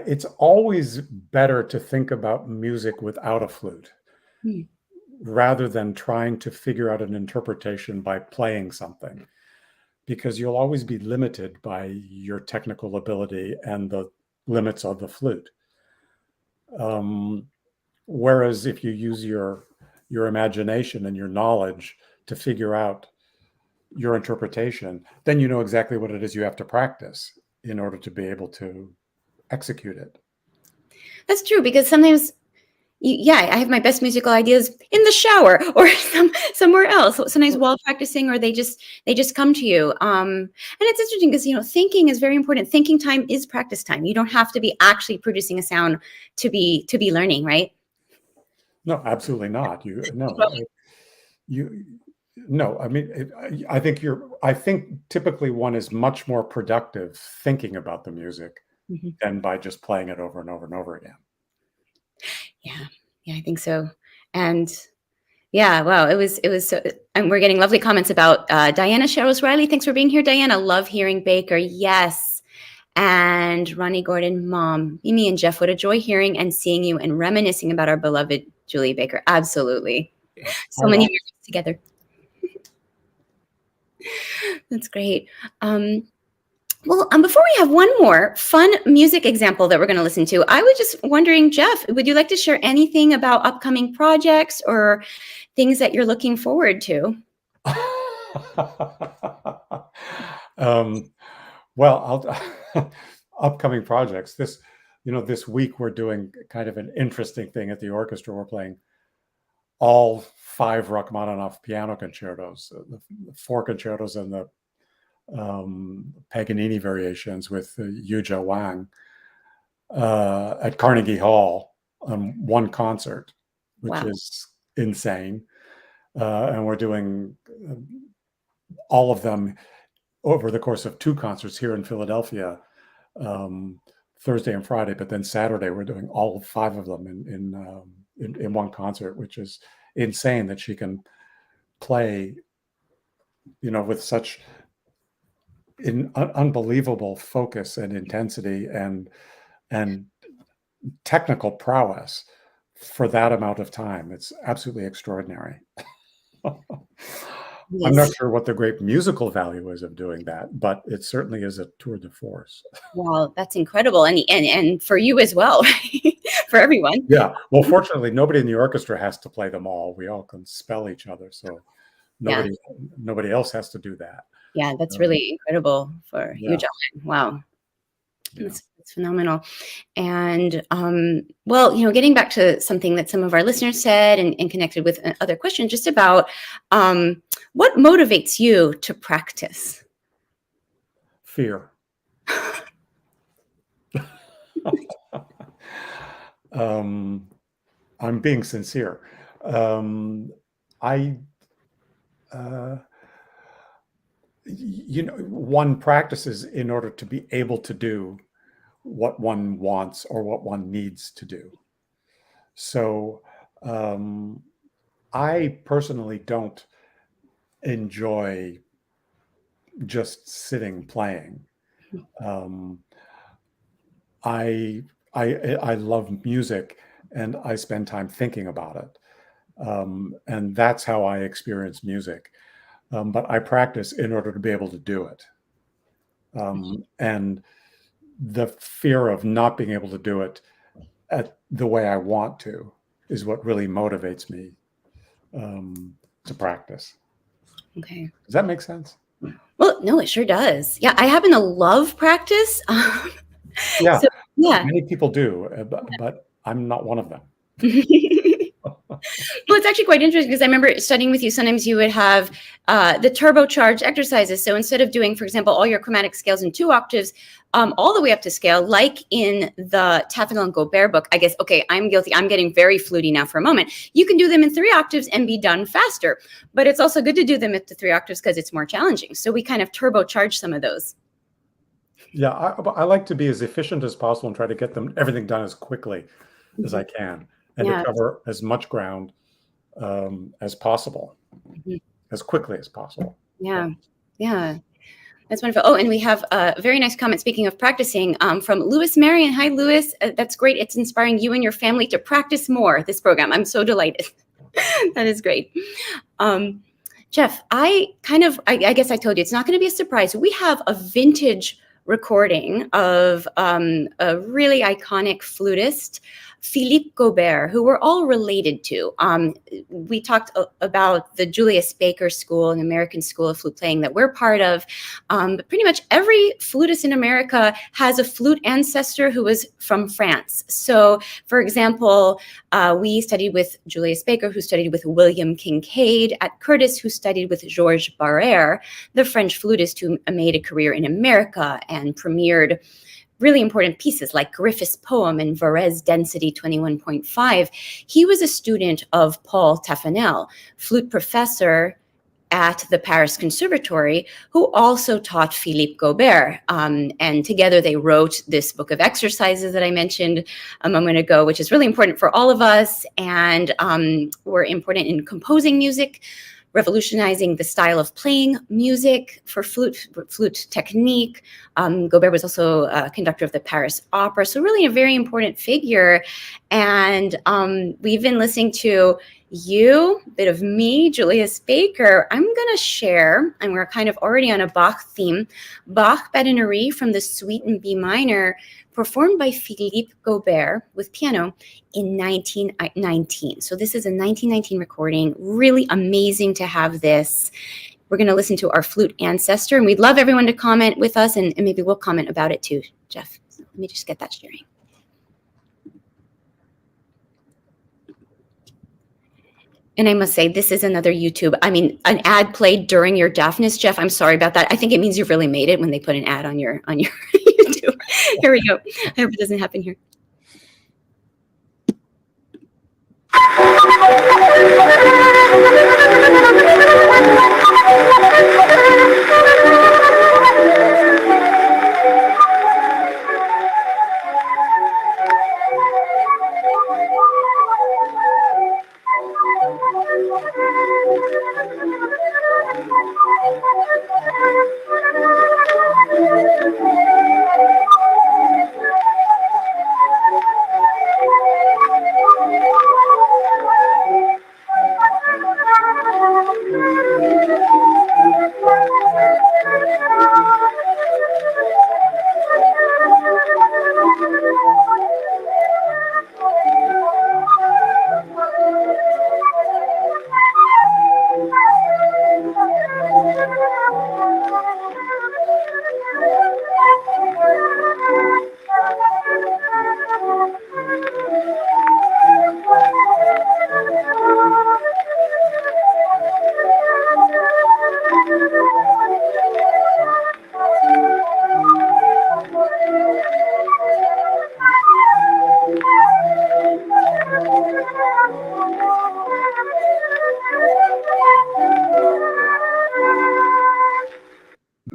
B: it's always better to think about music without a flute rather than trying to figure out an interpretation by playing something, because you'll always be limited by your technical ability and the limits of the flute. Whereas if you use your imagination and your knowledge to figure out your interpretation, then you know exactly what it is you have to practice in order to be able to execute it.
A: That's true, because sometimes, I have my best musical ideas in the shower or somewhere else. Sometimes while practicing, or they just come to you. And it's interesting because thinking is very important. Thinking time is practice time. You don't have to be actually producing a sound to be learning, right?
B: No, absolutely not. No, I mean, I think typically one is much more productive thinking about the music than by just playing it over and over and over again.
A: Yeah, I think so. And wow, it was so, and we're getting lovely comments about Diana Sharrows Riley. Thanks for being here, Diana. Love hearing Baker. Yes. And Ronnie Gordon, Mom, Mimi and Jeff, what a joy hearing and seeing you and reminiscing about our beloved Julie Baker. Absolutely. So many years together. That's great. Well, before we have one more fun music example that we're going to listen to, I was just wondering, Jeff, would you like to share anything about upcoming projects or things that you're looking forward to?
B: Well, upcoming projects. This week we're doing kind of an interesting thing at the orchestra. We're playing all 5 Rachmaninoff piano concertos, the 4 concertos and the Paganini variations with Yuja Wang at Carnegie Hall on one concert, which is insane. And we're doing all of them over the course of 2 concerts here in Philadelphia, Thursday and Friday, but then Saturday we're doing all 5 of them in one concert, which is insane that she can play, with such unbelievable focus and intensity and technical prowess for that amount of time. It's absolutely extraordinary. I'm not sure what the great musical value is of doing that, but it certainly is a tour de force.
A: Well, that's incredible. And for you as well, right? For everyone.
B: Yeah. Well, fortunately, nobody in the orchestra has to play them all. We all can spell each other. So nobody else has to do that.
A: Yeah, that's really incredible for you, John. Wow.
B: Yeah.
A: That's phenomenal. And well, getting back to something that some of our listeners said and connected with other questions, just about what motivates you to practice?
B: Fear. I'm being sincere. One practices in order to be able to do what one wants or what one needs to do. So I personally don't enjoy just sitting playing. I love music, and I spend time thinking about it. And that's how I experience music. But I practice in order to be able to do it. And the fear of not being able to do it at the way I want to is what really motivates me to practice.
A: Okay.
B: Does that make sense?
A: Well, no, it sure does. Yeah, I happen to love practice.
B: Yeah,
A: so, yeah.
B: Many people do, but I'm not one of them.
A: Well, it's actually quite interesting because I remember studying with you. Sometimes you would have the turbocharged exercises. So instead of doing, for example, all your chromatic scales in 2 octaves, all the way up to scale, like in the Taffanel and Gobert book, I guess, okay, I'm guilty. I'm getting very fluty now for a moment. You can do them in 3 octaves and be done faster. But it's also good to do them at the 3 octaves because it's more challenging. So we kind of turbocharge some of those.
B: Yeah, I like to be as efficient as possible and try to get everything done as quickly as I can, and to cover as much ground as possible, as quickly as possible.
A: Yeah. That's wonderful. Oh, and we have a very nice comment, speaking of practicing, from Louis Marion. Hi, Louis. That's great. It's inspiring you and your family to practice more, this program. I'm so delighted. That is great. Jeff, I guess I told you, it's not going to be a surprise. We have a vintage recording of a really iconic flutist, Philippe Gobert, who we're all related to. We talked about the Julius Baker School, an American school of flute playing that we're part of. But pretty much every flutist in America has a flute ancestor who was from France. So, for example, we studied with Julius Baker, who studied with William Kincaid at Curtis, who studied with Georges Barrère, the French flutist who made a career in America and premiered really important pieces like Griffith's poem and Varese Density 21.5. He was a student of Paul Taffanel, flute professor at the Paris Conservatory, who also taught Philippe Gobert. And together they wrote this book of exercises that I mentioned a moment ago, which is really important for all of us, and were important in composing music, revolutionizing the style of playing music for flute technique. Gobert was also a conductor of the Paris Opera, so really a very important figure. And we've been listening to you, a bit of me, Julius Baker. I'm going to share, and we're kind of already on a Bach theme, Bach Badinnerie from the Suite in B minor, performed by Philippe Gobert with piano in 1919. So this is a 1919 recording. Really amazing to have this. We're going to listen to our flute ancestor, and we'd love everyone to comment with us, and maybe we'll comment about it too, Jeff. So let me just get that sharing. And I must say, this is another YouTube. I mean, an ad played during your Daphnis, Jeff. I'm sorry about that. I think it means you've really made it when they put an ad on your YouTube. Here we go. I hope it doesn't happen here.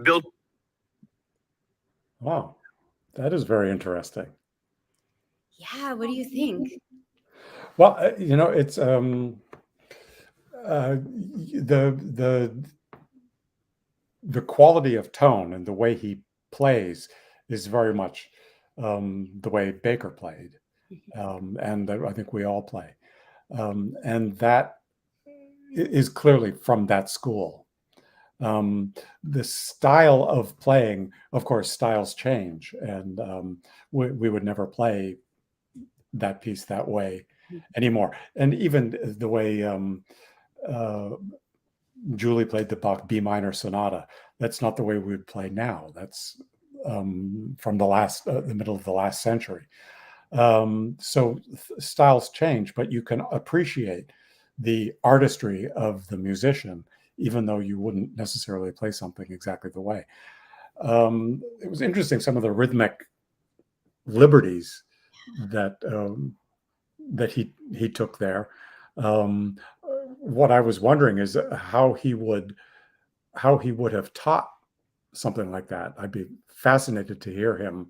D: built.
B: Wow, that is very interesting.
A: Yeah, what do you think?
B: Well, it's the quality of tone and the way he plays is very much the way Baker played, and I think we all play, and that is clearly from that school. The style of playing, of course, styles change, and we would never play that piece that way anymore. And even the way Julie played the Bach B minor sonata, that's not the way we would play now. That's from the middle of the last century. So styles change, but you can appreciate the artistry of the musician, even though you wouldn't necessarily play something exactly the way. It was interesting, some of the rhythmic liberties that he took there. What I was wondering is how he would have taught something like that. I'd be fascinated to hear him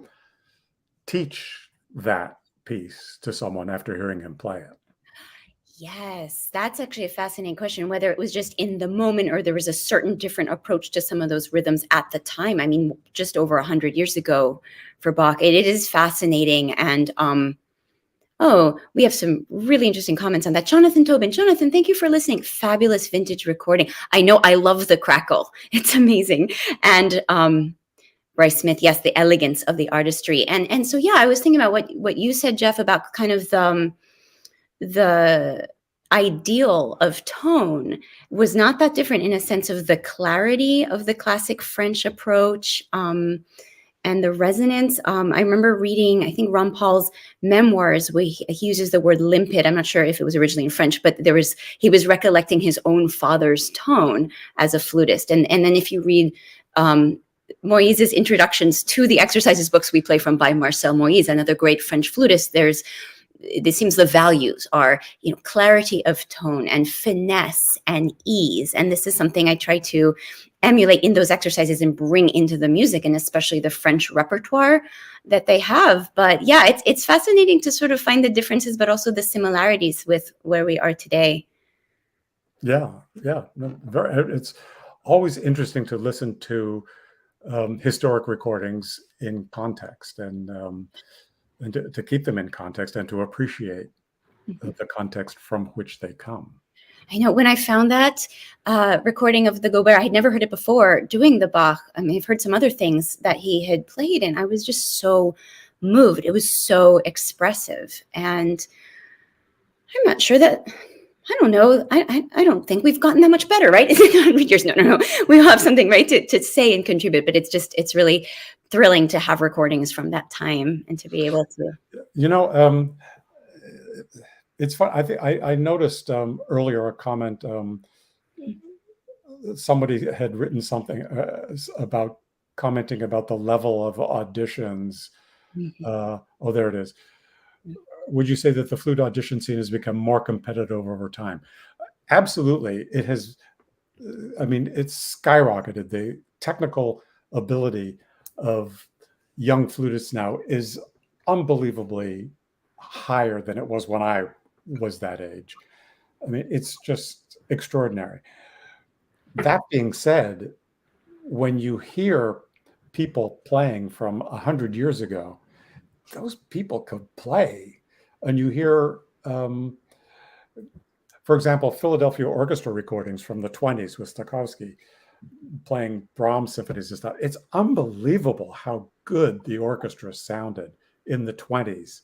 B: teach that piece to someone after hearing him play it.
A: Yes, that's actually a fascinating question, whether it was just in the moment or there was a certain different approach to some of those rhythms at the time. I mean, just over 100 years ago for Bach. It is fascinating. And we have some really interesting comments on that. Jonathan Tobin. Jonathan, thank you for listening. Fabulous vintage recording. I know, I love the crackle. It's amazing. And Bryce Smith, yes, the elegance of the artistry. And so, yeah, I was thinking about what you said, Jeff, about kind of the ideal of tone was not that different in a sense of the clarity of the classic French approach, and the resonance. I remember reading, I think, Ron Paul's memoirs, where he uses the word limpid. I'm not sure if it was originally in French, but he was recollecting his own father's tone as a flutist. And then if you read Moïse's introductions to the exercises books we play from by Marcel Moïse, another great French flutist, it seems the values are, clarity of tone and finesse and ease. And this is something I try to emulate in those exercises and bring into the music, and especially the French repertoire that they have. But yeah, it's fascinating to sort of find the differences, but also the similarities with where we are today.
B: Yeah. It's always interesting to listen to historic recordings in context, and to keep them in context and to appreciate the context from which they come.
A: I know, when I found that recording of the Gobert, I had never heard it before, doing the Bach. I mean, I've heard some other things that he had played, and I was just so moved. It was so expressive. And I'm not sure that, I don't know, I don't think we've gotten that much better, right? Is it 100 years? No. We all have something, right, to say and contribute, but it's really thrilling to have recordings from that time and to be able to.
B: It's fun. I noticed earlier a comment. Somebody had written something about commenting about the level of auditions. There it is. Would you say that the flute audition scene has become more competitive over time? Absolutely. It has. I mean, it's skyrocketed. The technical ability of young flutists now is unbelievably higher than it was when I was that age. I mean, it's just extraordinary. That being said, when you hear people playing from 100 years ago, those people could play. And you hear, for example, Philadelphia Orchestra recordings from the 20s with Stokowski playing Brahms symphonies and stuff. It's unbelievable how good the orchestra sounded in the 20s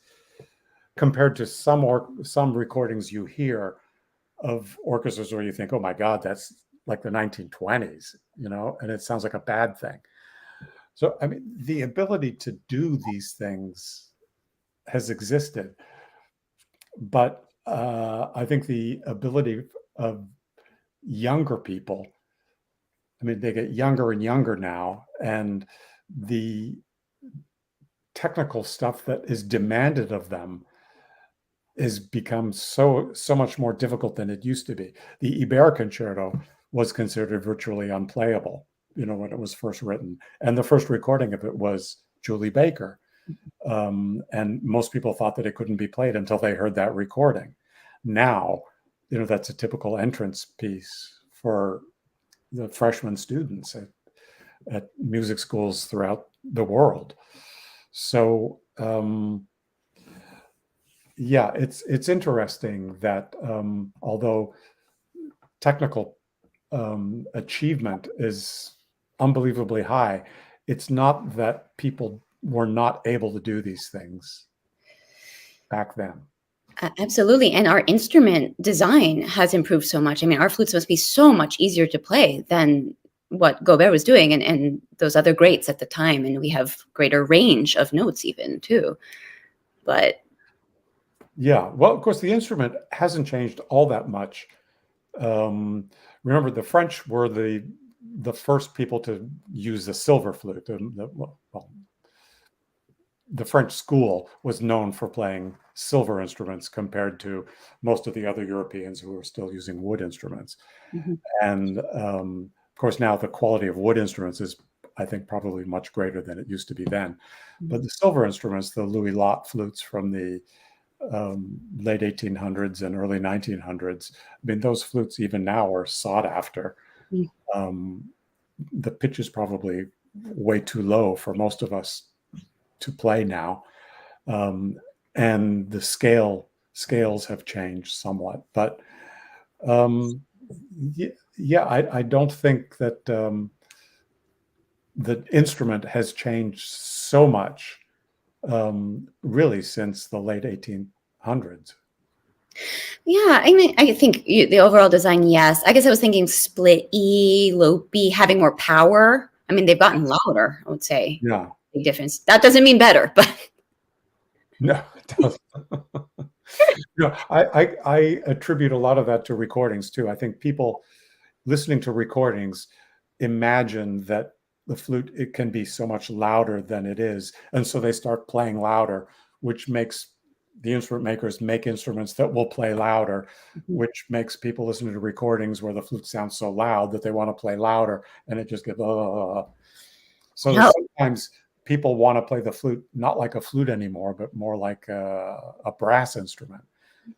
B: compared to some recordings you hear of orchestras where you think, oh my God, that's like the 1920s, and it sounds like a bad thing. So, I mean, the ability to do these things has existed, but I think the ability of younger people, I mean, they get younger and younger now, and the technical stuff that is demanded of them has become so much more difficult than it used to be. The Iber concerto was considered virtually unplayable when it was first written. And the first recording of it was Julie Baker. And most people thought that it couldn't be played until they heard that recording. Now, that's a typical entrance piece for the freshman students at music schools throughout the world. So, yeah, it's interesting that although technical achievement is unbelievably high, it's not that people were not able to do these things back then.
A: Absolutely. And our instrument design has improved so much. I mean, our flutes must be so much easier to play than what Gobert was doing and those other greats at the time. And we have greater range of notes even too. But
B: yeah, well, of course, the instrument hasn't changed all that much. Remember, the French were the first people to use the silver flute. The French school was known for playing silver instruments compared to most of the other Europeans who were still using wood instruments.
A: mm-hmm.
B: And of course, now the quality of wood instruments is, I think, probably much greater than it used to be then.
A: Mm-hmm.
B: But the silver instruments, the Louis Lot flutes from the late 1800s and early 1900s, I mean, those flutes even now are sought after.
A: Mm-hmm.
B: The pitch is probably way too low for most of us to play now, and the scales have changed somewhat. But yeah, I don't think that the instrument has changed so much really since the late 1800s.
A: Yeah, I mean, I think the overall design, yes. I guess I was thinking split E, low B, having more power. I mean, they've gotten louder, I would say.
B: Yeah.
A: Big difference. That doesn't mean better, but
B: no, it doesn't. I attribute a lot of that to recordings too. I think people listening to recordings imagine that the flute, it can be so much louder than it is, and so they start playing louder, which makes the instrument makers make instruments that will play louder,
A: mm-hmm.
B: which makes people listen to recordings where the flute sounds so loud that they want to play louder, and it just gets so sometimes people want to play the flute not like a flute anymore, but more like a brass instrument.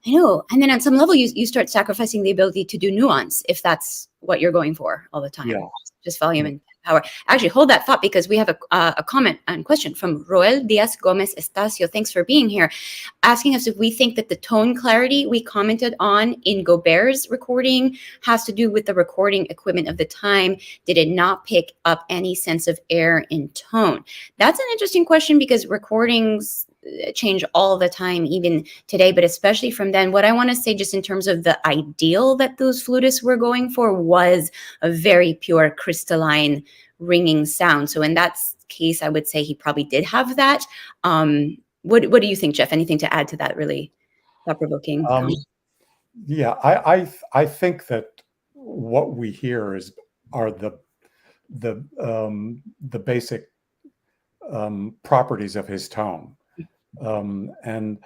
A: I know. And then on some level, you start sacrificing the ability to do nuance if that's what you're going for all the time.
B: Yeah.
A: Just volume and power. Actually, hold that thought because we have a comment and question from Roel Diaz Gomez Estacio. Thanks for being here. Asking us if we think that the tone clarity we commented on in Gobert's recording has to do with the recording equipment of the time. Did it not pick up any sense of air in tone? That's an interesting question because recordings change all the time, even today, but especially from then. What I want to say just in terms of the ideal that those flutists were going for was a very pure crystalline ringing sound. So in that case, I would say he probably did have that. What do you think, Jeff? Anything to add to that really thought-provoking?
B: Yeah, I think that what we hear are the basic properties of his tone. And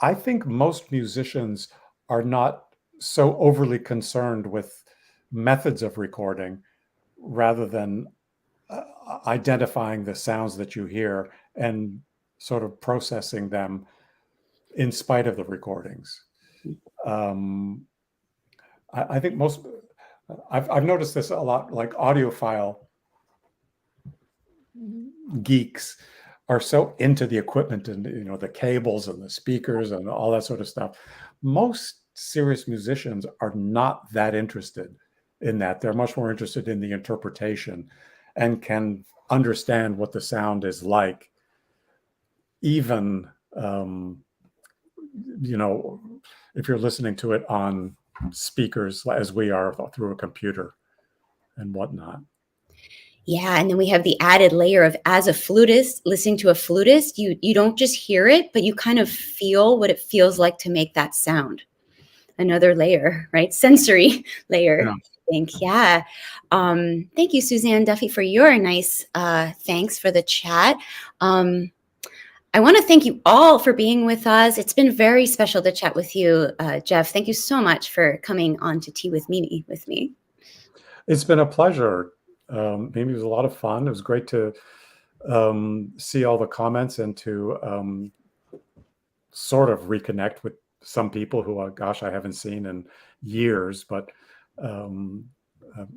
B: I think most musicians are not so overly concerned with methods of recording rather than identifying the sounds that you hear and sort of processing them in spite of the recordings. I think I've noticed this a lot, like audiophile geeks are so into the equipment and the cables and the speakers and all that sort of stuff. Most serious musicians are not that interested in that. They're much more interested in the interpretation and can understand what the sound is like, even if you're listening to it on speakers as we are through a computer and whatnot.
A: Yeah, and then we have the added layer of, as a flutist, listening to a flutist, you don't just hear it, but you kind of feel what it feels like to make that sound. Another layer, right? Sensory layer, yeah. I think. Yeah. Thank you, Suzanne Duffy, for your nice thanks for the chat. I want to thank you all for being with us. It's been very special to chat with you, Jeff. Thank you so much for coming on to Tea with me.
B: It's been a pleasure. Maybe it was a lot of fun. It was great to see all the comments and to sort of reconnect with some people who, gosh, I haven't seen in years, but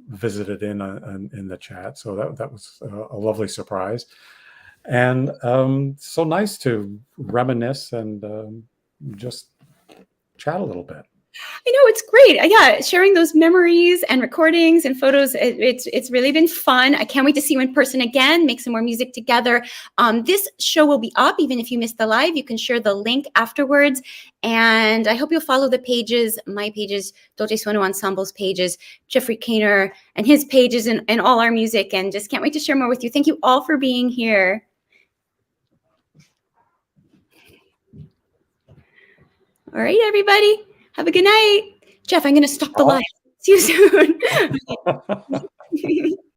B: visited in the chat. So that was a lovely surprise, and so nice to reminisce and just chat a little bit.
A: I know, it's great. Yeah, sharing those memories and recordings and photos. It's really been fun. I can't wait to see you in person again, make some more music together. This show will be up, even if you missed the live. You can share the link afterwards. And I hope you'll follow the pages, my pages, Dolce Suono Ensemble's pages, Jeffrey Kainer and his pages, and all our music. And just can't wait to share more with you. Thank you all for being here. All right, everybody. Have a good night. Jeff, I'm going to stop the live. See you soon.